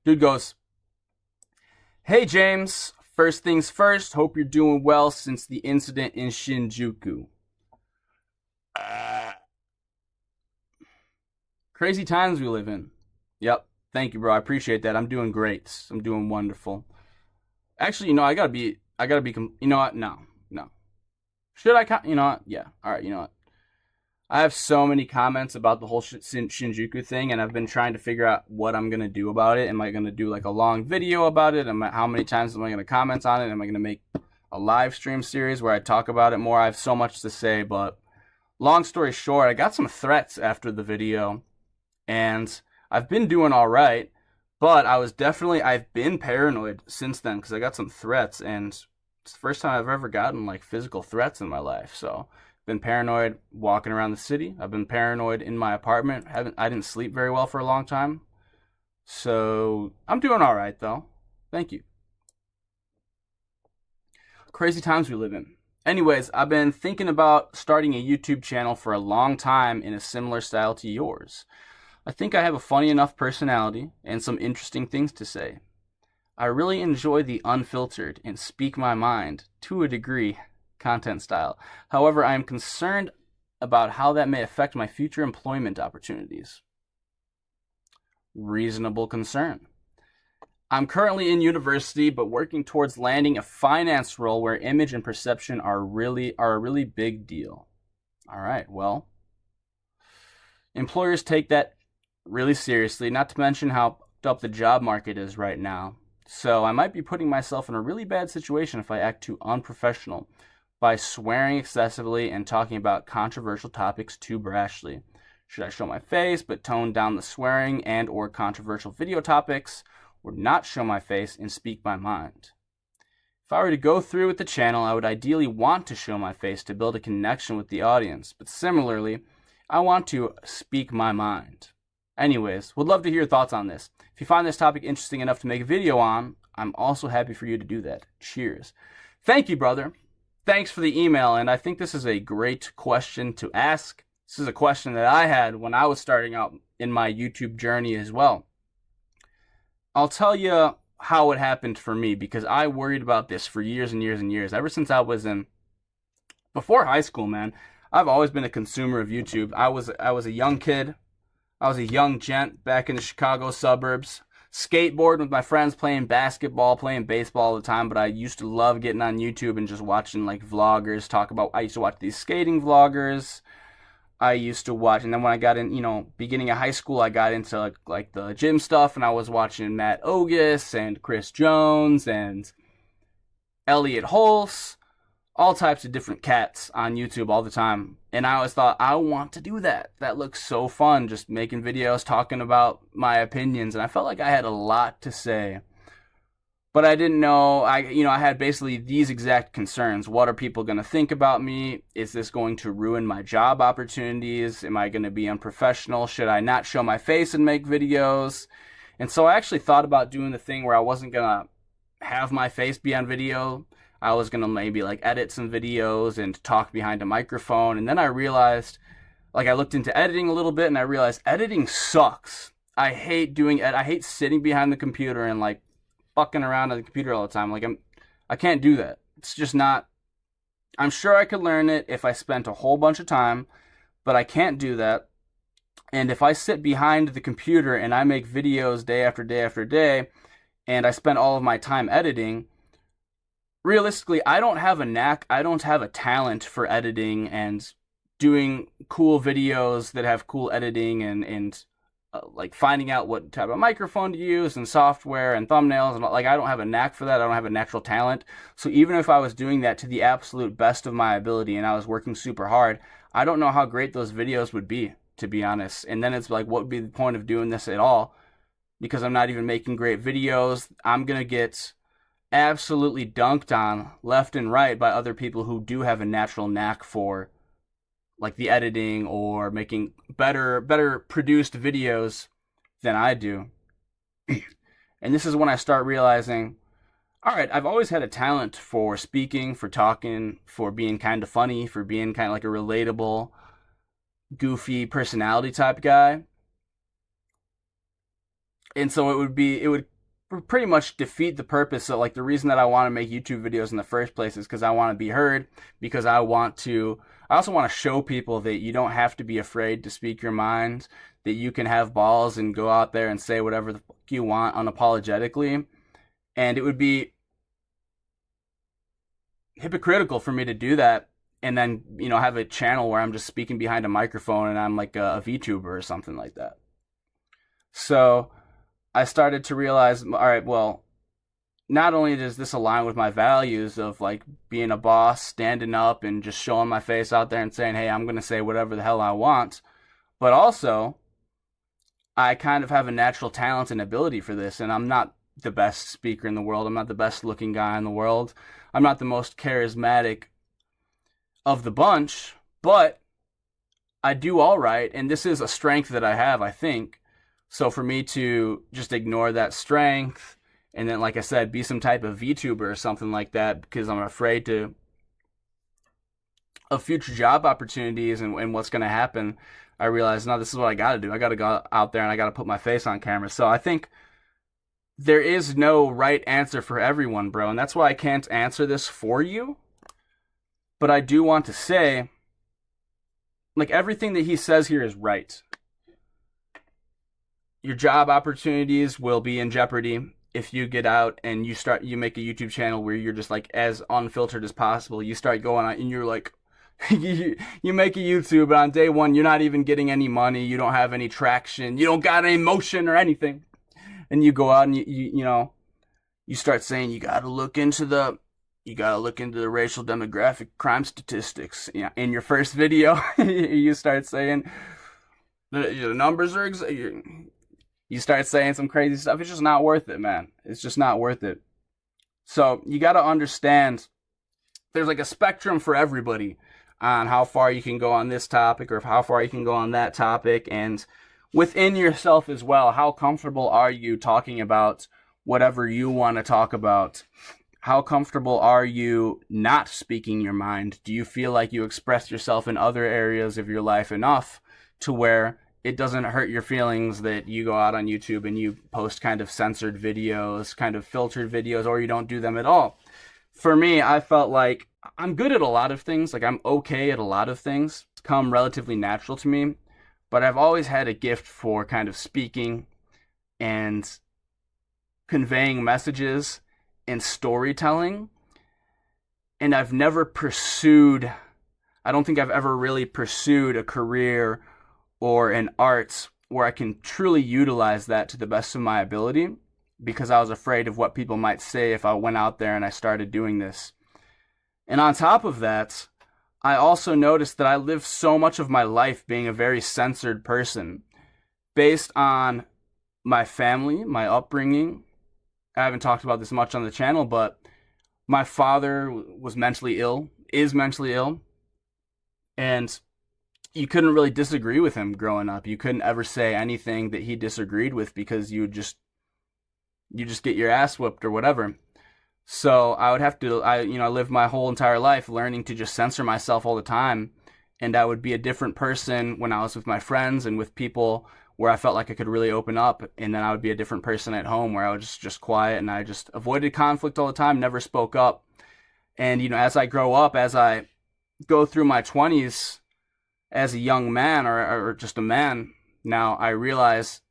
Dude goes, "Hey James, first things first, hope you're doing well since the incident in Shinjuku. Uh, Crazy times we live in." Yep. Thank you, bro. I appreciate that. I'm doing great. I'm doing wonderful. Actually, I gotta be, you know what? No, no. Should I, you know what? Yeah. All right, you know what? I have so many comments about the whole Shinjuku thing, and I've been trying to figure out what I'm gonna do about it. Am I gonna do like a long video about it? How many times am I gonna comment on it? Am I gonna make a live stream series where I talk about it more? I have so much to say, but long story short, I got some threats after the video, and I've been doing all right, but I've been paranoid since then because I got some threats, and it's the first time I've ever gotten like physical threats in my life. So been paranoid walking around the city. I've been paranoid in my apartment. I didn't sleep very well for a long time. So I'm doing all right though. Thank you. Crazy times we live in. Anyways, I've been thinking about starting a YouTube channel for a long time in a similar style to yours. I think I have a funny enough personality and some interesting things to say. I really enjoy the unfiltered and speak my mind, to a degree, content style. However, I am concerned about how that may affect my future employment opportunities. Reasonable concern. I'm currently in university, but working towards landing a finance role where image and perception are a really big deal. All right, well, employers take that really seriously, not to mention how up the job market is right now. So I might be putting myself in a really bad situation if I act too unprofessional by swearing excessively and talking about controversial topics too brashly. Should I show my face but tone down the swearing and or controversial video topics, or not show my face and speak my mind? If I were to go through with the channel, I would ideally want to show my face to build a connection with the audience, but similarly, I want to speak my mind. Anyways, would love to hear your thoughts on this. If you find this topic interesting enough to make a video on, I'm also happy for you to do that. Cheers. Thank you, brother. Thanks for the email, and I think this is a great question to ask. This is a question that I had when I was starting out in my YouTube journey as well. I'll tell you how it happened for me, because I worried about this for years and years and years. Ever since before high school, man, I've always been a consumer of YouTube. I was a young kid. I was a young gent back in the Chicago suburbs, skateboarding with my friends, playing basketball, playing baseball all the time, but I used to love getting on YouTube and just watching like vloggers talk about, I used to watch these skating vloggers. I used to watch, and then when I got in, beginning of high school, I got into like the gym stuff, and I was watching Matt Ogus and Chris Jones and Elliot Hulse, all types of different cats on YouTube all the time. And I always thought, I want to do that. That looks so fun, just making videos, talking about my opinions. And I felt like I had a lot to say. But I didn't know, I had basically these exact concerns. What are people going to think about me? Is this going to ruin my job opportunities? Am I going to be unprofessional? Should I not show my face and make videos? And so I actually thought about doing the thing where I wasn't going to have my face be on video. I was going to maybe like edit some videos and talk behind a microphone. And then I realized, I looked into editing a little bit, and I realized editing sucks. I hate doing it. I hate sitting behind the computer and like fucking around on the computer all the time. I can't do that. It's just not, I'm sure I could learn it if I spent a whole bunch of time, but I can't do that. And if I sit behind the computer and I make videos day after day after day, and I spend all of my time editing, realistically, I don't have a knack, I don't have a talent for editing and doing cool videos that have cool editing and like finding out what type of microphone to use and software and thumbnails, and I don't have a knack for that. I don't have a natural talent. So even if I was doing that to the absolute best of my ability and I was working super hard, I don't know how great those videos would be, to be honest. And then it's like, what would be the point of doing this at all? Because I'm not even making great videos. I'm going to get absolutely dunked on left and right by other people who do have a natural knack for like the editing or making better produced videos than I do. And this is when I start realizing, all right, I've always had a talent for speaking, for talking, for being kind of funny, for being kind of like a relatable, goofy personality type guy. And so it would pretty much defeat the purpose. So like the reason that I want to make YouTube videos in the first place is because I want to be heard, because I also want to show people that you don't have to be afraid to speak your mind, that you can have balls and go out there and say whatever the fuck you want unapologetically. And it would be hypocritical for me to do that and then, have a channel where I'm just speaking behind a microphone and I'm like a VTuber or something like that. So I started to realize, all right, well, not only does this align with my values of like being a boss, standing up and just showing my face out there and saying, hey, I'm going to say whatever the hell I want, but also I kind of have a natural talent and ability for this, and I'm not the best speaker in the world. I'm not the best looking guy in the world. I'm not the most charismatic of the bunch, but I do all right, and this is a strength that I have, I think. So for me to just ignore that strength and then, like I said, be some type of VTuber or something like that because I'm afraid of future job opportunities and what's going to happen, I realized, no, this is what I got to do. I got to go out there and I got to put my face on camera. So I think there is no right answer for everyone, bro. And that's why I can't answer this for you. But I do want to say, like, everything that he says here is right. Your job opportunities will be in jeopardy if you get out and you make a YouTube channel where you're just like as unfiltered as possible. You start going on and you're like, you make a YouTube, but on day one, you're not even getting any money. You don't have any traction. You don't got any motion or anything. And you go out and you start saying you got to look into the racial demographic crime statistics. In your first video, you start saying the numbers are you start saying some crazy stuff. It's just not worth it, man. It's just not worth it. So you got to understand there's like a spectrum for everybody on how far you can go on this topic or how far you can go on that topic, and within yourself as well. How comfortable are you talking about whatever you want to talk about? How comfortable are you not speaking your mind? Do you feel like you express yourself in other areas of your life enough to where it doesn't hurt your feelings that you go out on YouTube and you post kind of censored videos, kind of filtered videos, or you don't do them at all? For me, I felt like I'm good at a lot of things. Like I'm okay at a lot of things. It's come relatively natural to me. But I've always had a gift for kind of speaking and conveying messages and storytelling. And I don't think I've ever really pursued a career or an art where I can truly utilize that to the best of my ability, because I was afraid of what people might say if I went out there and I started doing this. And on top of that, I also noticed that I lived so much of my life being a very censored person based on my family, my upbringing. I haven't talked about this much on the channel, but my father was mentally ill, is mentally ill, and you couldn't really disagree with him growing up. You couldn't ever say anything that he disagreed with because you just get your ass whooped or whatever. So I would have to, I lived my whole entire life learning to just censor myself all the time. And I would be a different person when I was with my friends and with people where I felt like I could really open up. And then I would be a different person at home where I was just quiet and I just avoided conflict all the time, never spoke up. And, as I grow up, as I go through my 20s as a young man or just a man now, I realize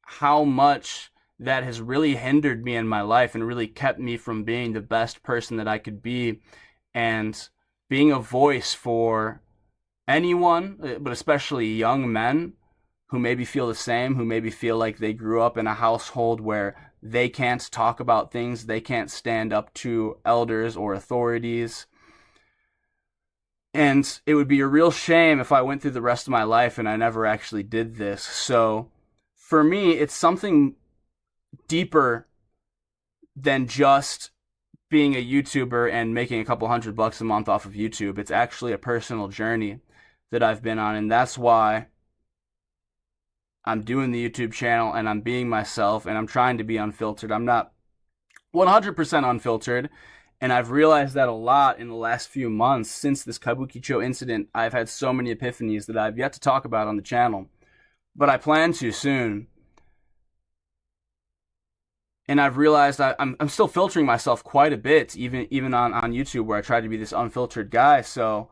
how much that has really hindered me in my life and really kept me from being the best person that I could be and being a voice for anyone, but especially young men who maybe feel the same, who maybe feel like they grew up in a household where they can't talk about things, they can't stand up to elders or authorities. And it would be a real shame if I went through the rest of my life and I never actually did this. So for me, it's something deeper than just being a YouTuber and making a couple $100 a month off of YouTube. It's actually a personal journey that I've been on, and that's why I'm doing the YouTube channel and I'm being myself and I'm trying to be unfiltered. I'm not 100% unfiltered, and I've realized that a lot in the last few months since this Kabukicho incident. I've had so many epiphanies that I've yet to talk about on the channel, but I plan to soon. And I've realized I'm still filtering myself quite a bit, even on YouTube, where I try to be this unfiltered guy. So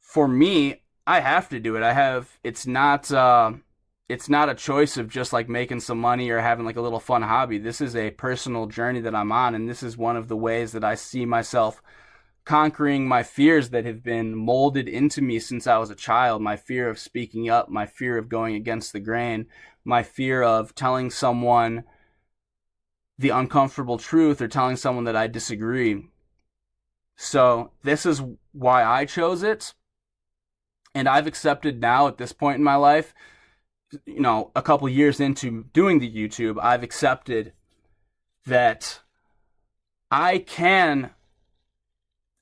for me, I have to do it. It's not a choice of just like making some money or having like a little fun hobby. This is a personal journey that I'm on, and this is one of the ways that I see myself conquering my fears that have been molded into me since I was a child. My fear of speaking up, my fear of going against the grain, my fear of telling someone the uncomfortable truth or telling someone that I disagree. So this is why I chose it. And I've accepted now at this point in my life, a couple years into doing the YouTube, I've accepted that I can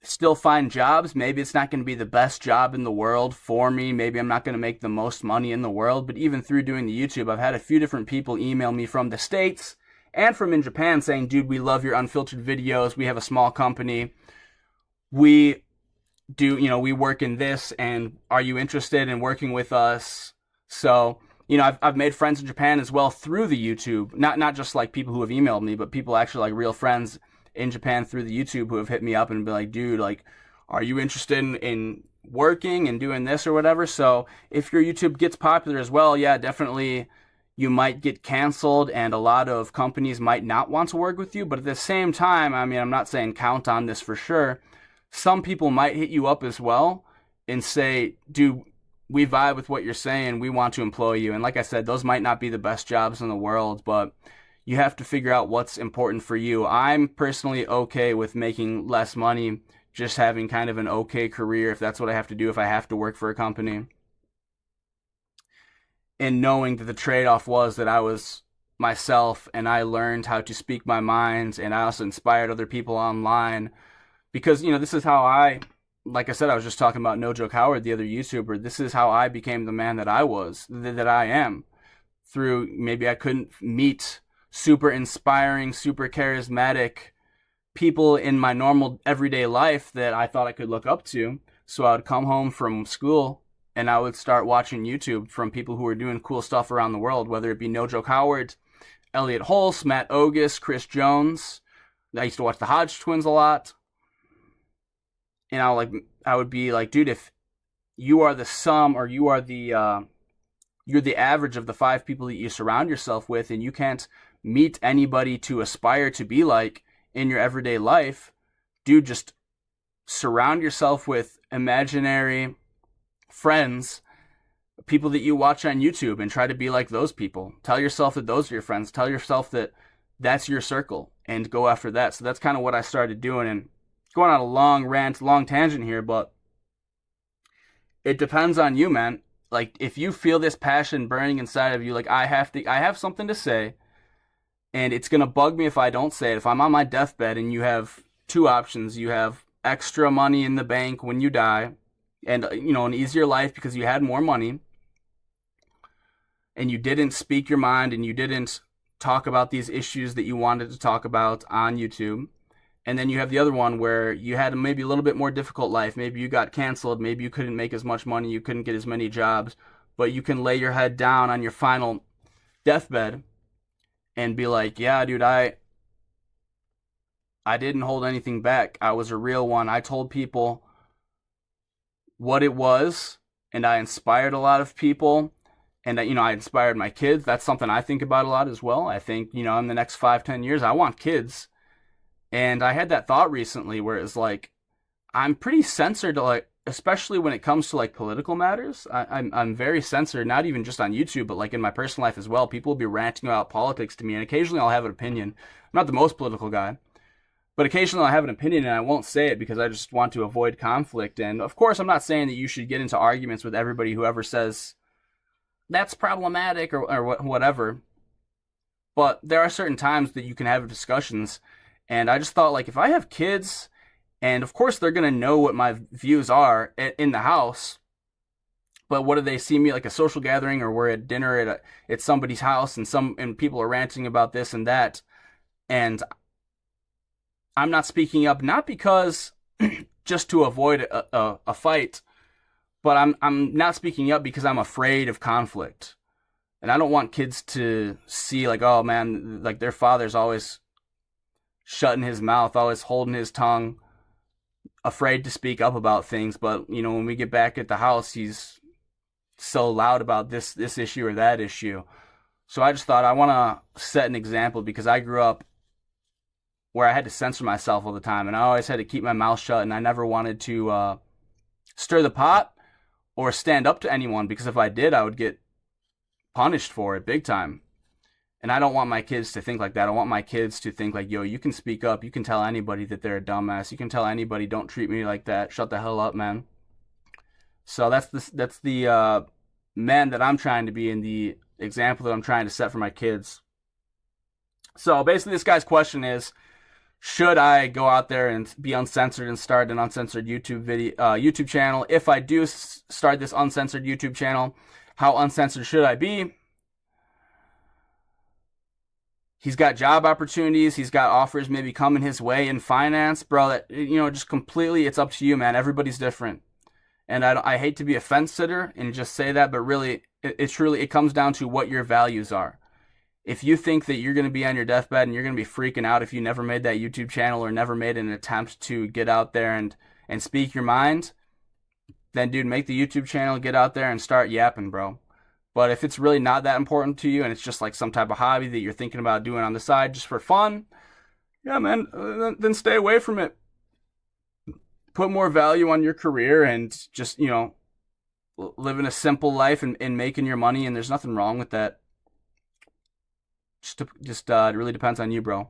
still find jobs. Maybe it's not going to be the best job in the world for me. Maybe I'm not going to make the most money in the world. But even through doing the YouTube, I've had a few different people email me from the States and from in Japan saying, dude, we love your unfiltered videos. We have a small company. We we work in this, and are you interested in working with us? So, I've made friends in Japan as well through the YouTube. Not just like people who have emailed me, but people actually like real friends in Japan through the YouTube who have hit me up and been like, dude, like, are you interested in working and doing this or whatever? So if your YouTube gets popular as well, yeah, definitely you might get canceled and a lot of companies might not want to work with you. But at the same time, I mean, I'm not saying count on this for sure. Some people might hit you up as well and say, dude, we vibe with what you're saying. We want to employ you. And like I said, those might not be the best jobs in the world, but you have to figure out what's important for you. I'm personally okay with making less money, just having kind of an okay career if that's what I have to do, if I have to work for a company. And knowing that the trade-off was that I was myself and I learned how to speak my mind, and I also inspired other people online. Because, this is how like I said, I was just talking about No Joke Howard, the other YouTuber. This is how I became the man that I was, that I am. Through, maybe I couldn't meet super inspiring, super charismatic people in my normal everyday life that I thought I could look up to. So I would come home from school and I would start watching YouTube from people who were doing cool stuff around the world, whether it be No Joke Howard, Elliot Hulse, Matt Ogus, Chris Jones. I used to watch the Hodge twins a lot. And I would be like, dude, if you are the sum, or you're the average of the 5 people that you surround yourself with, and you can't meet anybody to aspire to be like in your everyday life, dude, just surround yourself with imaginary friends, people that you watch on YouTube, and try to be like those people. Tell yourself that those are your friends. Tell yourself that that's your circle, and go after that. So that's kind of what I started doing. And going on a long rant, long tangent here, but it depends on you, man. Like, if you feel this passion burning inside of you, like, I have something to say, and it's gonna bug me if I don't say it. If I'm on my deathbed and you have 2 options, you have extra money in the bank when you die, and an easier life because you had more money, and you didn't speak your mind, and you didn't talk about these issues that you wanted to talk about on YouTube. And then you have the other one where you had maybe a little bit more difficult life. Maybe you got canceled. Maybe you couldn't make as much money. You couldn't get as many jobs. But you can lay your head down on your final deathbed and be like, yeah, dude, I didn't hold anything back. I was a real one. I told people what it was, and I inspired a lot of people. And, I inspired my kids. That's something I think about a lot as well. I think, in the next 5-10 years, I want kids. And I had that thought recently where it's like, I'm pretty censored, like, especially when it comes to like political matters. I'm very censored, not even just on YouTube, but like in my personal life as well. People will be ranting about politics to me, and occasionally I'll have an opinion. I'm not the most political guy, but occasionally I'll have an opinion and I won't say it because I just want to avoid conflict. And of course, I'm not saying that you should get into arguments with everybody who ever says that's problematic or whatever. But there are certain times that you can have discussions. And I just thought, like, if I have kids, and of course they're going to know what my views are in the house, but what do they see me like a social gathering, or we're at dinner at somebody's house and people are ranting about this and that, and I'm not speaking up, not because just to avoid a fight, but I'm not speaking up because I'm afraid of conflict. And I don't want kids to see like, oh man, like their father's always shutting his mouth, always holding his tongue, afraid to speak up about things. But you know, when we get back at the house, he's so loud about this issue or that issue. So I just thought I want to set an example because I grew up where I had to censor myself all the time, and I always had to keep my mouth shut, and I never wanted to stir the pot or stand up to anyone because if I did, I would get punished for it big time. And I don't want my kids to think like that. I want my kids to think like, yo, you can speak up. You can tell anybody that they're a dumbass. You can tell anybody, don't treat me like that. Shut the hell up, man. So that's the man that I'm trying to be and the example that I'm trying to set for my kids. So basically, this guy's question is, should I go out there and be uncensored and start an uncensored YouTube channel? If I do start this uncensored YouTube channel, how uncensored should I be? He's got job opportunities. He's got offers maybe coming his way in finance, bro. That, you know, just completely, it's up to you, man. Everybody's different, and I hate to be a fence sitter and just say that, but really, it comes down to what your values are. If you think that you're going to be on your deathbed and you're going to be freaking out if you never made that YouTube channel or never made an attempt to get out there and speak your mind, then dude, make the YouTube channel, get out there and start yapping, bro. But if it's really not that important to you and it's just like some type of hobby that you're thinking about doing on the side just for fun, yeah, man, then stay away from it. Put more value on your career and just, you know, living a simple life and making your money, and there's nothing wrong with that. It really depends on you, bro.